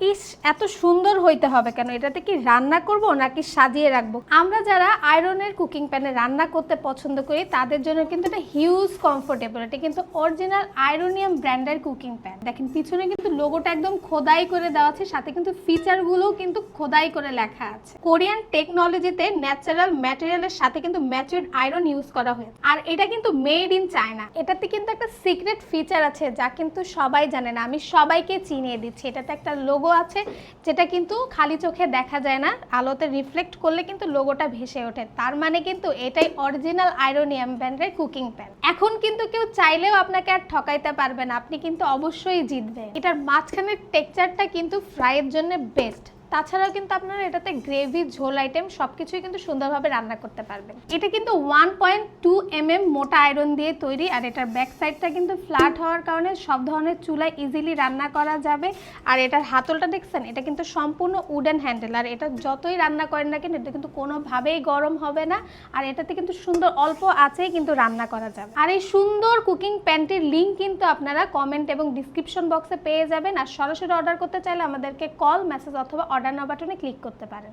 ইস, এত সুন্দর হইতে হবে কেন? এটাতে কি রান্না করব নাকি সাজিয়ে রাখবো? আমরা যারা আয়রনের কুকিং প্যানে রান্না করতে পছন্দ করি তাদের জন্য কিন্তু এটা হিউজ কমফোর্টেবল। এটা কিন্তু অরিজিনাল আয়রোনিয়াম ব্র্যান্ডের কুকিং প্যান। দেখেন পিছনে কিন্তু লোগোটা একদম খোদাই করে দেওয়া আছে, সাথে কিন্তু ফিচারগুলোও কিন্তু খোদাই করে লেখা আছে। কোরিয়ান টেকনোলজিতে ন্যাচারাল ম্যাটেরিয়ালের সাথে কিন্তু ম্যাচিউরড আয়রন ইউজ করা হয়েছে, আর এটা কিন্তু মেড ইন চায়না। এটাতে কিন্তু একটা সিক্রেট ফিচার আছে যা কিন্তু সবাই জানে না, আমি সবাইকে চিনিয়ে দিচ্ছি। এটাতে একটা লোগো আছে যেটা কিন্তু খালি চোখে দেখা যায় না, আলোতে রিফ্লেক্ট করলে কিন্তু লোগোটা ভেসে ওঠে। তার মানে কিন্তু এটাই অরিজিনাল আয়রোনিয়াম ব্র্যান্ডের কুকিং প্যান। এখন কিন্তু কেউ চাইলেও আপনাকে আর ঠকাইতে পারবে না, আপনি কিন্তু অবশ্যই জিতবেন। এটার মাঝখানের টেক্সচারটা কিন্তু ফ্রাইয়ের জন্য বেস্ট। তাছাড়াও কিন্তু আপনারা এটাতে গ্রেভি, ঝোল আইটেম সবকিছুই কিন্তু সুন্দরভাবে রান্না করতে পারবেন। এটা কিন্তু 1.2 mm মোটা আয়রন দিয়ে তৈরি, আর এটার ব্যাক সাইডটা কিন্তু ফ্ল্যাট হওয়ার কারণে সব ধরনের চুলায় ইজিলি রান্না করা যাবে। আর এটার হাতলটা দেখছেন, এটা কিন্তু সম্পূর্ণ উডেন হ্যান্ডেল, আর এটা যতই রান্না করেন না কেন এটা কিন্তু কোনোভাবেই গরম হবে না। আর এটাতে কিন্তু সুন্দর অল্প আঁচেই কিন্তু রান্না করা যাবে। আর এই সুন্দর কুকিং প্যানটির লিঙ্ক কিন্তু আপনারা কমেন্ট এবং ডিসক্রিপশন বক্সে পেয়ে যাবেন। আর সরাসরি অর্ডার করতে চাইলে আমাদেরকে কল, মেসেজ অথবা অর্ডার নাও বাটনে ক্লিক করতে পারেন।